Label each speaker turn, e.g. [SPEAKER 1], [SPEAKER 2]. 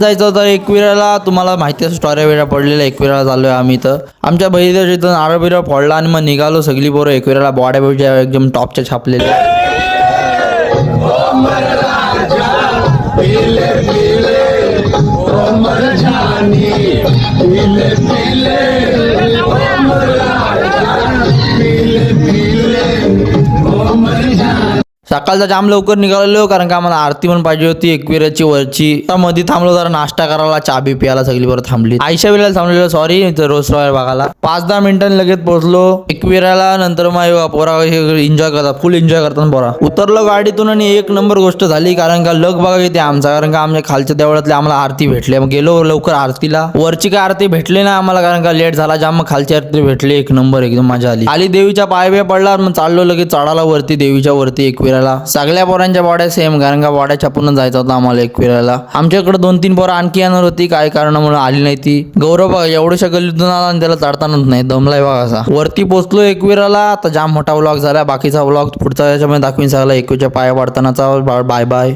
[SPEAKER 1] जायचं होतं एकविराला. तुम्हाला माहिती आहे स्टोऱ्या वेळा पडलेल्या. एकविराला चाललोय आम्ही. तर आमच्या बहिणीच्या इथं नारळ बिरळ फोडला आणि मग निघालो सगळी पोरं एकविराला. बॉड्या बिड्या एकदम टॉपच्या छापलेल्या. सकाळचा जाम लवकर निघालेलो कारण का आम्हाला आरती पण पाहिजे होती एकविराची वरची. मध्ये थांबलो जरा नाश्ता करायला, चहा बी प्यायला सगळी बरं थांबली. आयशा वेळेला थांबलेलो, सॉरी. रोज रॉयल बघायला 5-10 मिनिटांनी लगेच पोहोचलो एकविराला. नंतर मग पोरा एन्जॉय करतात, फुल एन्जॉय करतात पोरा. उतरलो गाडीतून आणि एक नंबर गोष्ट झाली कारण का लग बघा किती आमचा. कारण का आमच्या खालच्या देवळातले आम्हाला आरती भेटली. मग गेलो लवकर आरतीला. वरची काय आरती भेटली ना आम्हाला कारण का लेट झाला जाम. मग खालची आरती भेटली. एक नंबर एकदम मजा आली. खाली देवीच्या पाय पडला. मग चाललो लगेच चढाला वरती देवीच्या वरती एकविराला. सगळ्या पोरांच्या बॉड्या सेम कारण का बॉड्या छापून जायचं होतं आम्हाला एकविराला. आमच्याकडे 2-3 पोरं आणखी येणार होती, काय कारणामुळे आली नाही ती. गौरव बघा एवढ्याशा गल्लीतून आला आणि त्याला चढतानाच नाही, दमलाय बघा असा. वरती पोहोचलो एकविराला. आता जाम मोठा व्लॉग झाला. बाकीचा व्लॉग पुढचा याच्यामध्ये दाखवीन सगळा एकविराच्या पाया पडतानाचा. Bye bye.